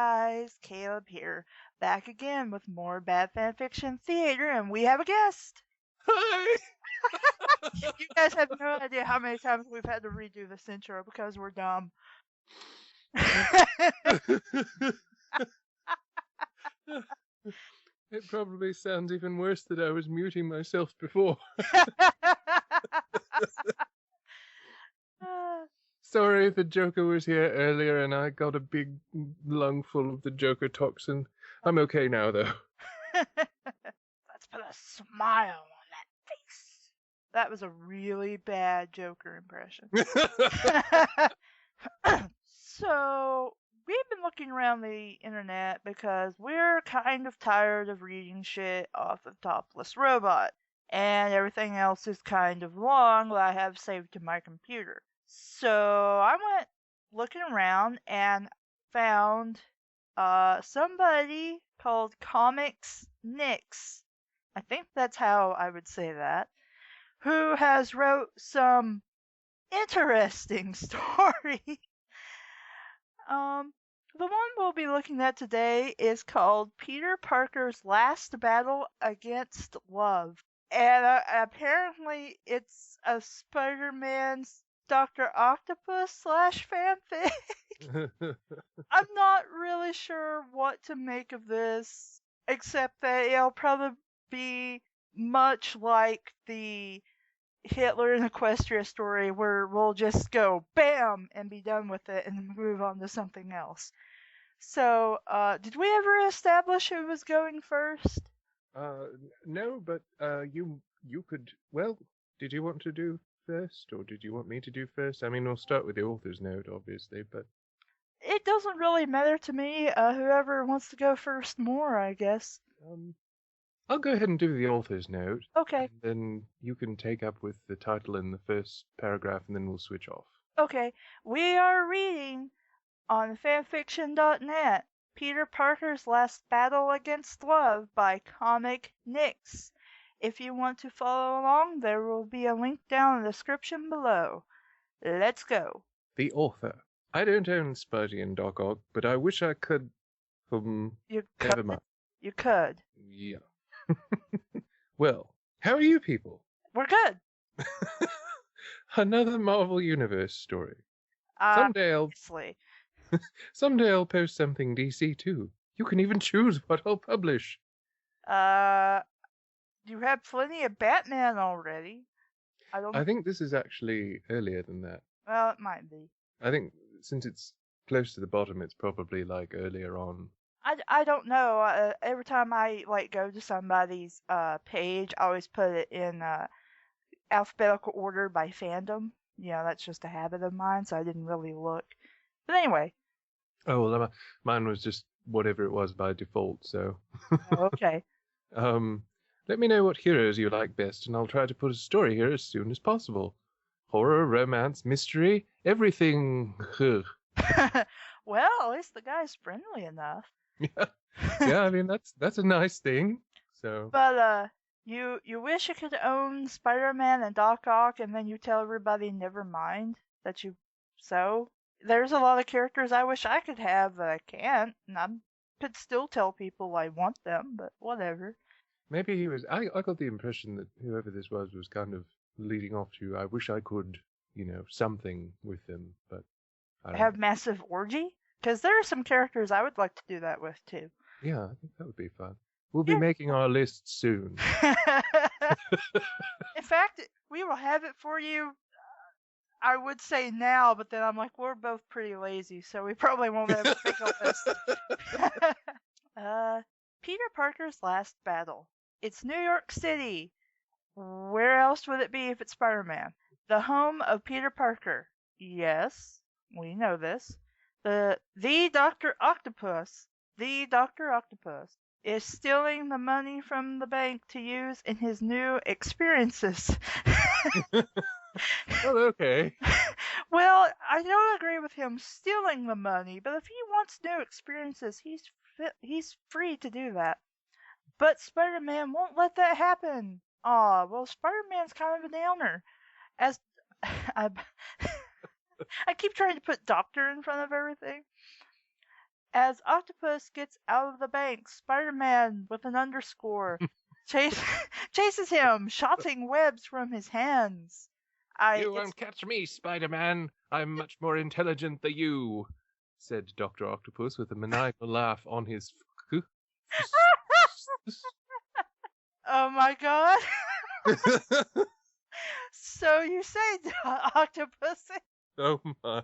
guys, Caleb here, back again with more Bad Fanfiction Theater, and we have a guest. Hi! You guys have no idea how many times we've had to redo this intro because we're dumb. It probably sounds even worse that I was muting myself before. Sorry, the Joker was here earlier and I got a big lung full of the Joker toxin. I'm okay now, though. Let's put a smile on that face. That was a really bad Joker impression. So, we've been looking around the internet because we're kind of tired of reading shit off of Topless Robot, and everything else is kind of long that I have saved to my computer. So, I went looking around and found somebody called ComicsNix. I think that's how I would say that. Who has wrote some interesting stories. The one we'll be looking at today is called Peter Parker's Last Battle Against Love. And apparently it's a Spider-Man's Dr. Octopus / fanfic. I'm not really sure what to make of this, except that it'll probably be much like the Hitler and Equestria story where we'll just go BAM and be done with it and move on to something else. So, did we ever establish who was going first? No, but you could. Well, did you want to do first, or did you want me to do first? I mean, we'll start with the author's note, obviously, but It doesn't really matter to me. Whoever wants to go first more, I guess. I'll go ahead and do the author's note. Okay. And then you can take up with the title in the first paragraph, and then we'll switch off. Okay. We are reading on fanfiction.net Peter Parker's Last Battle Against Love by ComicsNix. If you want to follow along, there will be a link down in the description below. Let's go. The author. I don't own Spidey and Doc Ock, but I wish I could. You Never could. mind. You could. Yeah. Well, how are you people? We're good. Another Marvel Universe story. Obviously. Someday I'll post something DC too. You can even choose what I'll publish. You have plenty of Batman already. I think this is actually earlier than that. Well, it might be. I think since it's close to the bottom, it's probably like earlier on. I don't know. Every time I go to somebody's page, I always put it in alphabetical order by fandom. You know, that's just a habit of mine, so I didn't really look. But anyway. Oh, well, mine was just whatever it was by default, so. Okay. Let me know what heroes you like best, and I'll try to put a story here as soon as possible. Horror, romance, mystery, everything. Well, at least the guy's friendly enough. Yeah, I mean that's a nice thing. So. But you wish you could own Spider-Man and Doc Ock, and then you tell everybody never mind that you. So there's a lot of characters I wish I could have that I can't, and I could still tell people I want them, but whatever. Maybe he was. I got the impression that whoever this was kind of leading off to. I wish I could, something with them, but. I don't Have know. massive orgy? Because there are some characters I would like to do that with too. Yeah, I think that would be fun. We'll be making our list soon. In fact, we will have it for you. I would say now, but then I'm like, we're both pretty lazy, so we probably won't ever think of this. Peter Parker's Last Battle. It's New York City. Where else would it be if it's Spider-Man? The home of Peter Parker. Yes, we know this. The Dr. Octopus is stealing the money from the bank to use in his new experiences. Oh, okay. Well, I don't agree with him stealing the money, but if he wants new experiences, he's free to do that. But Spider-Man won't let that happen. Aw, well, Spider-Man's kind of a downer. As I keep trying to put doctor in front of everything. As Octopus gets out of the bank, Spider-Man, with an underscore, chase, chases him, shooting webs from his hands. You It's won't catch me, Spider-Man. I'm much more intelligent than you, said Dr. Octopus with a maniacal laugh on his oh my god. So you say, Octopus, Oh my.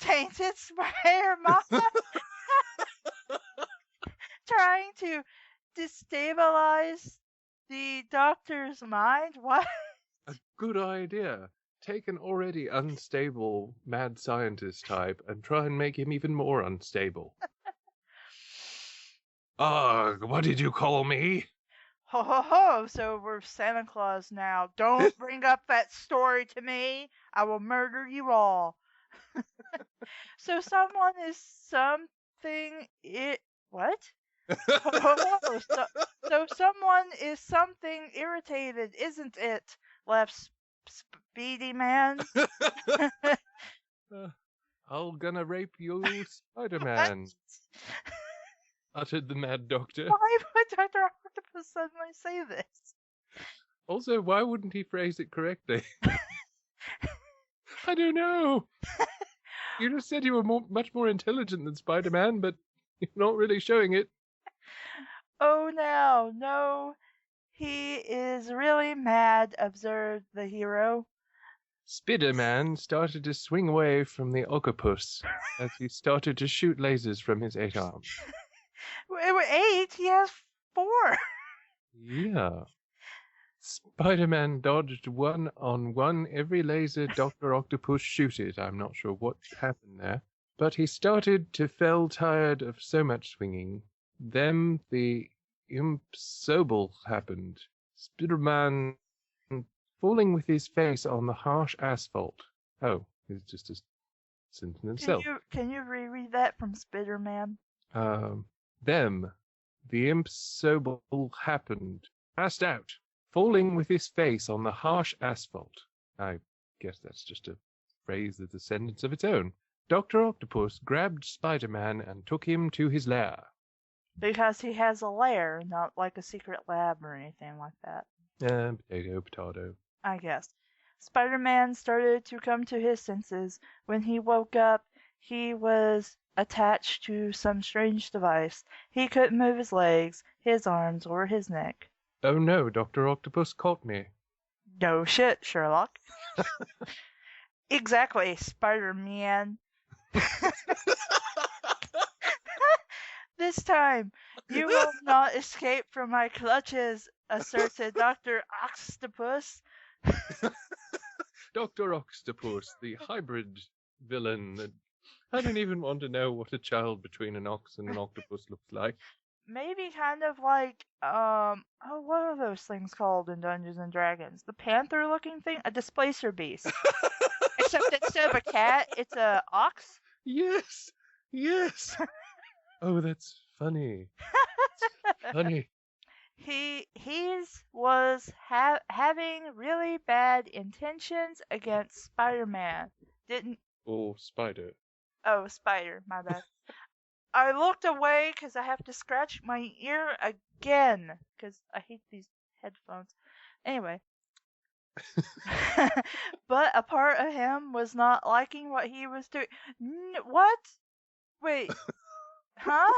tainted Spider-Man, trying to destabilize the doctor's mind? What? A good idea. Take an already unstable mad scientist type and try and make him even more unstable. Ugh, what did you call me? Ho ho ho, so we're Santa Claus now. Don't bring up that story to me. I will murder you all. So someone is something what? Ho ho ho. So someone is something irritated, isn't it? Left Speedy Man. I'm gonna rape you, Spider-Man, uttered the Mad Doctor. Why would Dr. Octopus suddenly say this? Also, why wouldn't he phrase it correctly? I don't know. You just said you were much more intelligent than Spider-Man, but you're not really showing it. Oh no, he is really mad, observed the hero. Spider-Man started to swing away from the octopus as he started to shoot lasers from his 8 arms. It was 8, he has 4. Yeah. Spider-Man dodged 1-on-1 every laser Dr. Octopus shooted. I'm not sure what happened there. But he started to fell tired of so much swinging. Then the impossible happened. Spider-Man falling with his face on the harsh asphalt. Oh, it's just a sentence in itself. Can you reread that from Spider-Man? Them, the impossible happened. Passed out, falling with his face on the harsh asphalt. I guess that's just a phrase that's a sentence of its own. Dr. Octopus grabbed Spider-Man and took him to his lair. Because he has a lair, not like a secret lab or anything like that. Potato. I guess. Spider-Man started to come to his senses. When he woke up, he was attached to some strange device. He couldn't move his legs, his arms, or his neck. Oh no, Dr. Octopus caught me. No shit, Sherlock. Exactly, Spider-Man. This time, you will not escape from my clutches, asserted Dr. Octopus. Dr. Octopus, the hybrid villain. I don't even want to know what a child between an ox and an octopus looks like. Maybe kind of like, what are those things called in Dungeons and Dragons? The panther-looking thing? A displacer beast. Except instead of a cat, it's a ox? Yes! Oh, that's funny. Funny. He's was having really bad intentions against Spider-Man. Didn't... Or spider. Oh, Spider, my bad. I looked away because I have to scratch my ear again because I hate these headphones. Anyway. But a part of him was not liking what he was doing. What? Wait. Huh?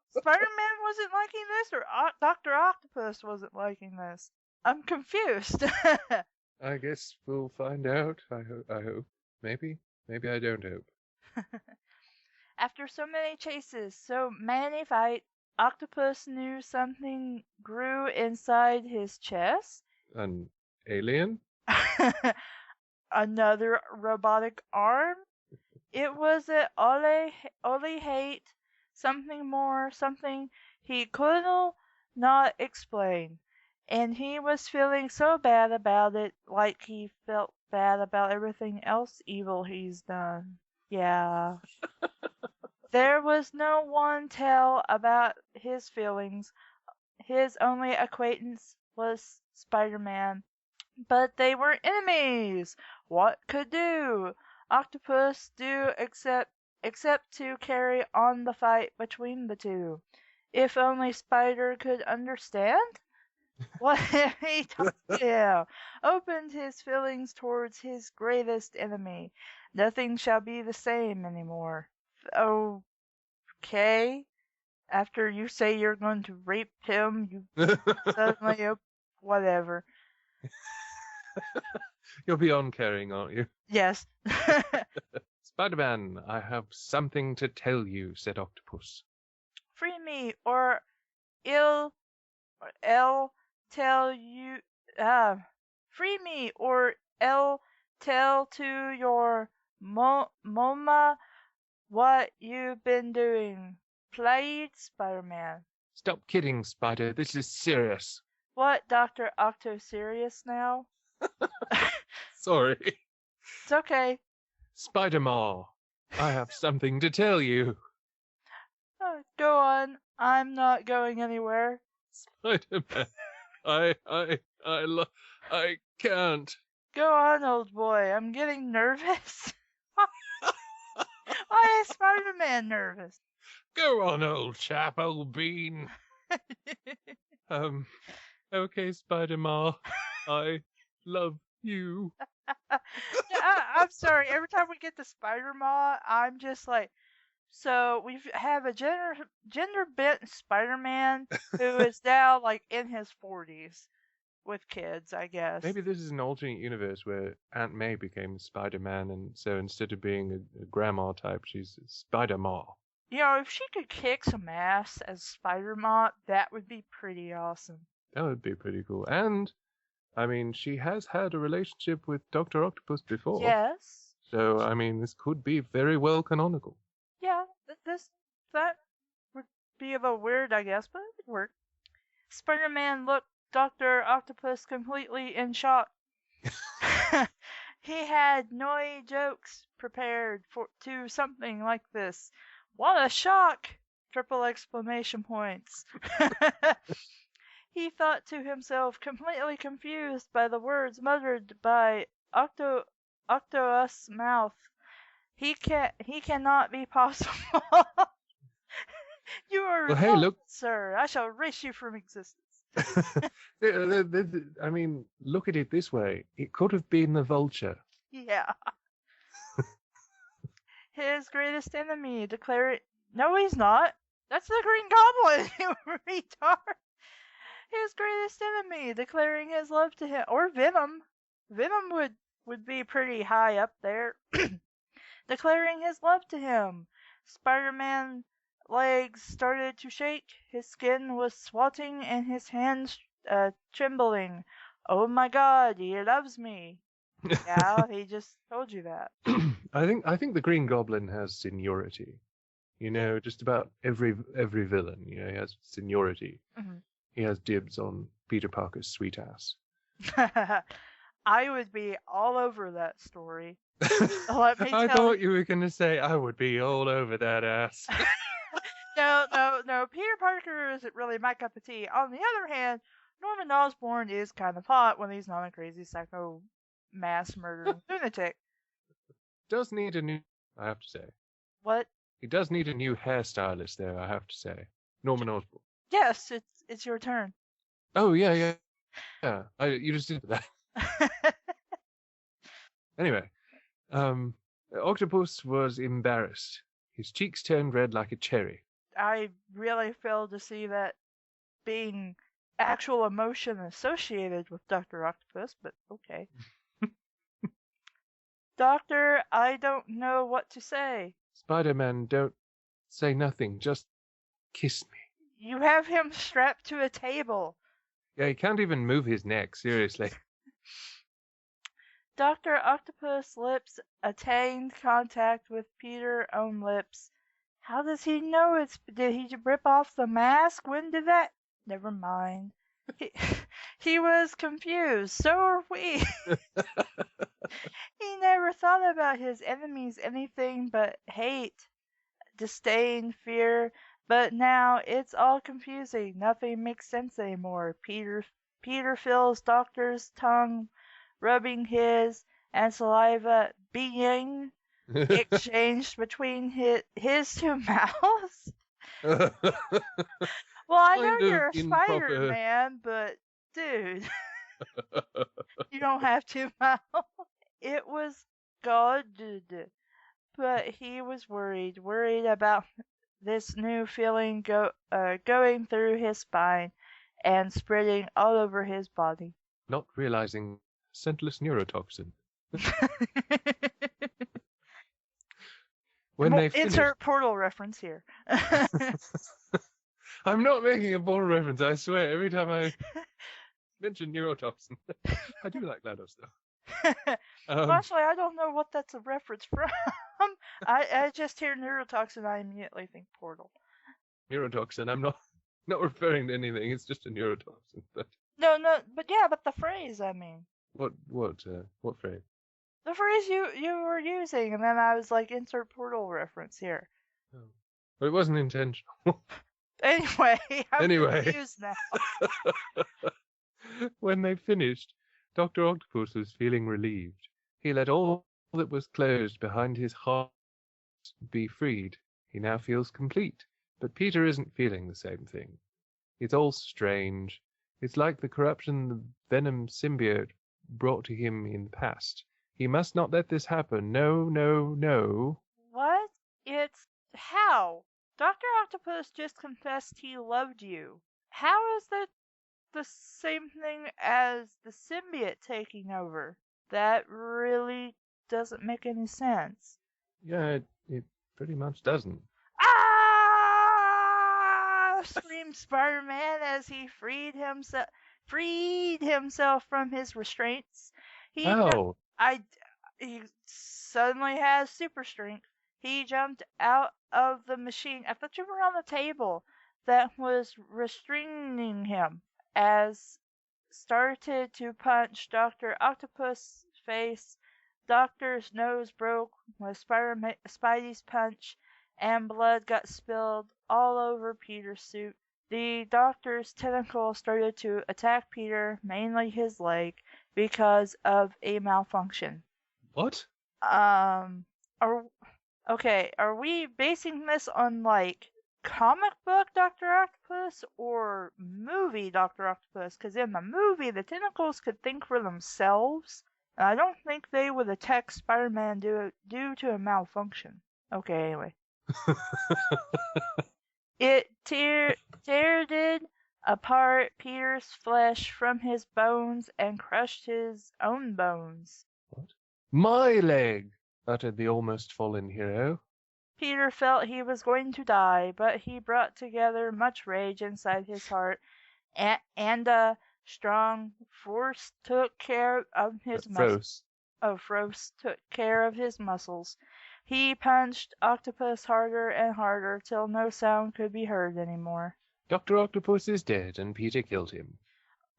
Spider-Man wasn't liking this, or Dr. Octopus wasn't liking this? I'm confused. I guess we'll find out. I hope. Maybe I don't hope. After so many chases, so many fights, Octopus knew something grew inside his chest. An alien? Another robotic arm? It was an Ole hate, something more, something he could not explain. And he was feeling so bad about it, like he felt bad about everything else evil he's done. Yeah. There was no one tell about his feelings. His only acquaintance was Spider-Man. But they were enemies! What could Octopus do except except to carry on the fight between the two. If only Spider could understand? What if he talked to him, opened his feelings towards his greatest enemy? Nothing shall be the same anymore. Okay. After you say you're going to rape him, you suddenly, whatever. You'll be on carrying, aren't you? Yes. Spider-Man, I have something to tell you, said Octopus. Free me, or I'll tell you. Free me, or I'll tell to your mama what you've been doing. Plead, Spider-Man. Stop kidding, Spider. This is serious. What, Dr. Octo serious now? Sorry. It's okay. Spider-Ma, I have something to tell you. Go on. I'm not going anywhere. Spider-Man, I can't. Go on, old boy. I'm getting nervous. Why is Spider-Man nervous? Go on, old chap, old bean. Okay, Spider-Ma, I love you. I'm sorry. Every time we get to Spider-Ma, I'm just like, so we have a gender bent Spider-Man who is now like in his 40s with kids, I guess. Maybe this is an alternate universe where Aunt May became Spider-Man, and so instead of being a grandma type, she's Spider-Ma. You know, if she could kick some ass as Spider-Ma, that would be pretty awesome. That would be pretty cool. And, I mean, she has had a relationship with Dr. Octopus before. Yes. So, I mean, this could be very well canonical. Yeah, that would be a little weird, I guess, but it would work. Spider-Man looked Dr. Octopus completely in shock. He had no jokes prepared to something like this. What a shock! Triple exclamation points. He thought to himself, completely confused by the words muttered by Octo's mouth. He cannot be possible. You are Well, hey, look, sir. I shall erase you from existence. I mean, look at it this way. It could have been the Vulture. Yeah. His greatest enemy declared. No, he's not. That's the Green Goblin, you retard. His greatest enemy declaring his love to him, or Venom. Venom would be pretty high up there. Declaring his love to him. Spider-Man's legs started to shake, his skin was swelling, and his hands trembling. Oh my God, he loves me. Yeah, he just told you that. I think the Green Goblin has seniority. You know, just about every villain, you know, he has seniority. Mm-hmm. He has dibs on Peter Parker's sweet ass. I would be all over that story. Let me I tell thought you were going to say I would be all over that ass. No. Peter Parker isn't really my cup of tea. On the other hand, Norman Osborn is kind of hot when he's not a crazy psycho mass murdering lunatic. Does need a new, I have to say. What? He does need a new hairstylist there, I have to say. Norman Osborn. Yes, it's your turn. Oh, yeah. You just did that. Anyway, Octopus was embarrassed. His cheeks turned red like a cherry. I really failed to see that being actual emotion associated with Dr. Octopus, but okay. Doctor, I don't know what to say. Spider-Man, don't say nothing. Just kiss me. You have him strapped to a table. Yeah, he can't even move his neck, seriously. Dr. Octopus' lips attained contact with Peter's own lips. How does he know it's... Did he rip off the mask? When did that... Never mind. He was confused. So are we. He never thought about his enemies anything but hate, disdain, fear. But now it's all confusing. Nothing makes sense anymore. Peter feels Doctor's tongue rubbing his and saliva being exchanged between his two mouths. Well, I know Kind of you're a improper. Spider-Man, but dude, you don't have two mouths. It was good, but he was worried about this new feeling going through his spine and spreading all over his body. Not realizing scentless neurotoxin. When they finished, Insert portal reference here. I'm not making a ball reference. I swear. Every time I mention neurotoxin, I do like GLaDOS though. Well, actually, I don't know what that's a reference from. I just hear neurotoxin, I immediately think portal. Neurotoxin. I'm not referring to anything. It's just a neurotoxin. But No, but yeah, but the phrase, I mean. what phrase? The phrase you were using, and then I was like, insert portal reference here. Oh. But it wasn't intentional. Anyway, I'm Anyway. confused now. When they finished, Dr. Octopus was feeling relieved. He let all that was closed behind his heart be freed. He now feels complete. But Peter isn't feeling the same thing. It's all strange. It's like the corruption the Venom symbiote brought to him in the past. He must not let this happen. No, no, no. What? It's how? Dr. Octopus just confessed he loved you. How is that the same thing as the symbiote taking over? That really doesn't make any sense. Yeah, it pretty much doesn't. Ah! Screamed Spider-Man as he freed himself from his restraints. He How? he suddenly has super strength. He jumped out of the machine. I thought you were on the table that was restraining him as started to punch Dr. Octopus' face. Doctor's nose broke with Spidey's punch, and blood got spilled all over Peter's suit. The Doctor's tentacles started to attack Peter, mainly his leg, because of a malfunction. What? Are we basing this on like comic book Dr. Octopus or movie Dr. Octopus? Because in the movie, the tentacles could think for themselves, and I don't think they would attack Spider-Man due to a malfunction. Okay, anyway. It teared apart Peter's flesh from his bones and crushed his own bones. What? My leg, uttered the almost fallen hero. Peter felt he was going to die, but he brought together much rage inside his heart, and a strong force took care of his muscles. Frost took care of his muscles. He punched Octopus harder and harder till no sound could be heard anymore. Dr. Octopus is dead, and Peter killed him.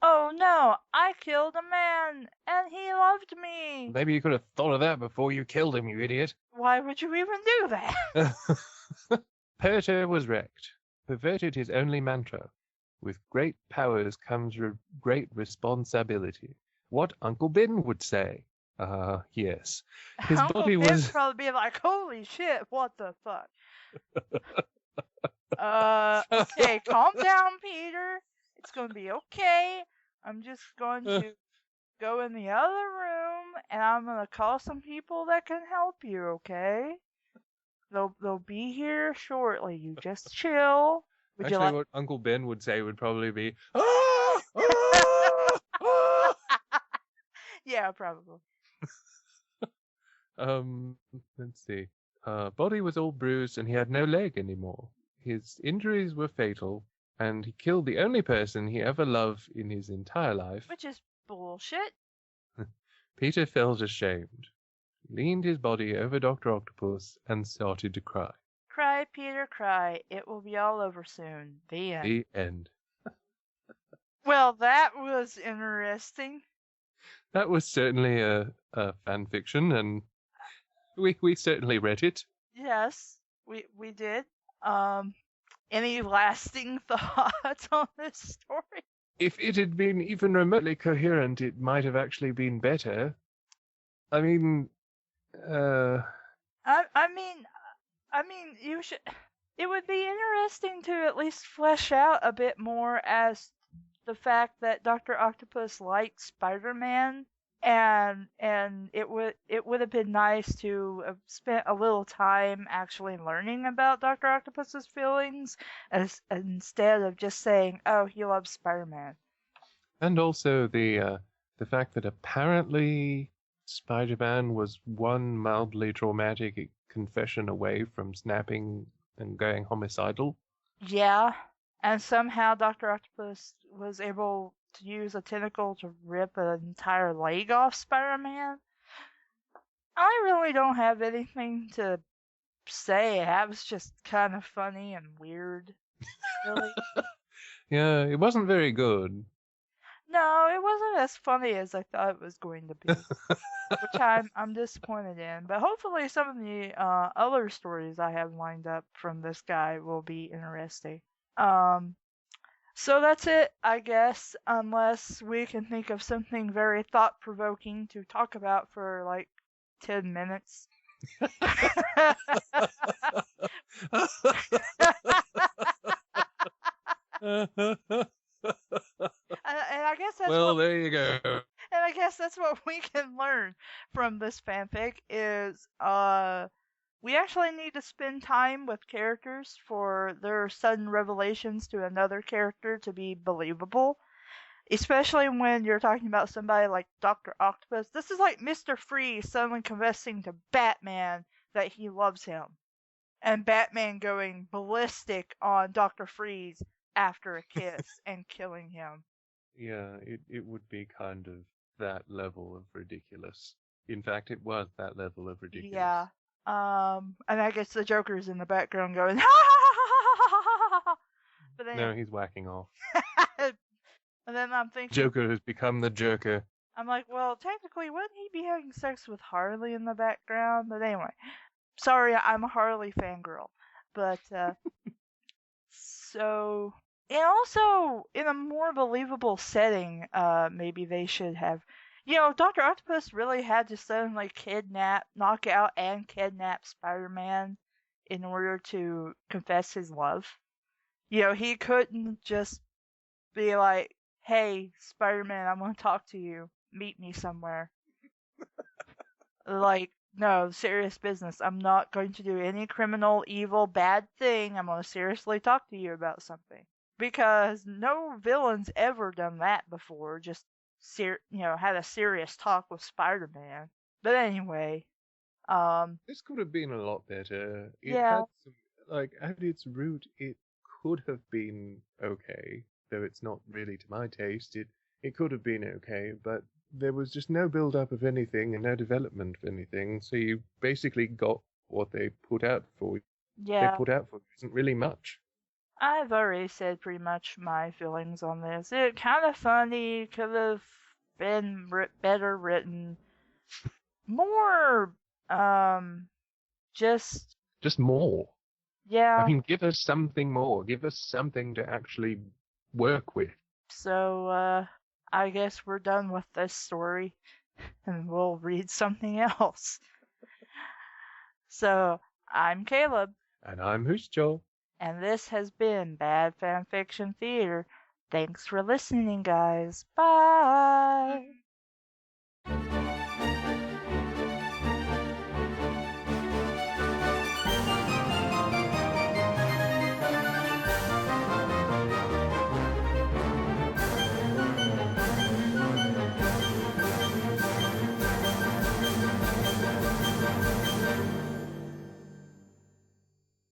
Oh no, I killed a man, and he loved me. Maybe you could have thought of that before you killed him, you idiot. Why would you even do that? Peter was wrecked, perverted his only mantra. With great powers comes great responsibility. What Uncle Ben would say. Yes. His Uncle body Ben'd was... probably be like, holy shit, what the fuck? Okay, calm down, Peter. It's gonna be okay. I'm just going to go in the other room, and I'm gonna call some people that can help you, okay? They'll be here shortly. You just chill. Would Actually, you like... what Uncle Ben would say would probably be, Yeah, probably. Let's see. Body was all bruised and he had no leg anymore. His injuries were fatal, and he killed the only person he ever loved in his entire life. Which is bullshit. Peter felt ashamed, leaned his body over Dr. Octopus, and started to cry. Cry, Peter, cry. It will be all over soon. The end. The end. Well, that was interesting. That was certainly a fan fiction, and we certainly read it. Yes, we did. Any lasting thoughts on this story? If it had been even remotely coherent, it might have actually been better. I mean, I mean, you should. It would be interesting to at least flesh out a bit more as the fact that Doctor Octopus likes Spider-Man, and it would have been nice to have spent a little time actually learning about Doctor Octopus's feelings, as instead of just saying, "Oh, he loves Spider-Man." And also the fact that apparently Spider-Man was one mildly traumatic confession away from snapping and going homicidal. Yeah, and somehow Doctor Octopus was able to use a tentacle to rip an entire leg off Spider-Man. I really don't have anything to say. That was just kind of funny and weird. Really? Yeah, it wasn't very good. No, it wasn't as funny as I thought it was going to be, which I'm disappointed in. But hopefully, some of the other stories I have lined up from this guy will be interesting. Um, so that's it, I guess, unless we can think of something very thought-provoking to talk about for like 10 minutes. And I guess that's Well, what there you go. and I guess that's what we can learn from this fanfic is we actually need to spend time with characters for their sudden revelations to another character to be believable. Especially when you're talking about somebody like Dr. Octopus. This is like Mr. Freeze suddenly confessing to Batman that he loves him. And Batman going ballistic on Dr. Freeze after a kiss and killing him. Yeah, it would be kind of that level of ridiculous. In fact, it was that level of ridiculous. Yeah. And I guess the Joker's in the background going, ha ha ha ha ha ha ha ha. But then, No, he's whacking off. and then I'm thinking, Joker has become the jerker. I'm like, well, technically, wouldn't he be having sex with Harley in the background? But anyway, sorry, I'm a Harley fangirl. But, so, and also in a more believable setting, maybe they should have, Dr. Octopus really had to suddenly knock out and kidnap Spider-Man in order to confess his love. He couldn't just be like, hey, Spider-Man, I want to talk to you. Meet me somewhere. Like, no, serious business. I'm not going to do any criminal, evil, bad thing. I'm going to seriously talk to you about something. Because no villain's ever done that before. Just, had a serious talk with Spider-Man. But anyway, This could have been a lot better. It yeah, had some, like, at its root, it could have been okay, though it's not really to my taste. It could have been okay, but there was just no build up of anything and no development of anything. So you basically got what they put out for you. They yeah. put out for you isn't really much. I've already said pretty much my feelings on this. It kind of funny, could have been better written, more, just Just more. I yeah. mean, give us something more. Give us something to actually work with. So I guess we're done with this story, and we'll read something else. So I'm Caleb, And I'm Hushicho. and this has been Bad Fanfiction Theater. Thanks for listening, guys. Bye.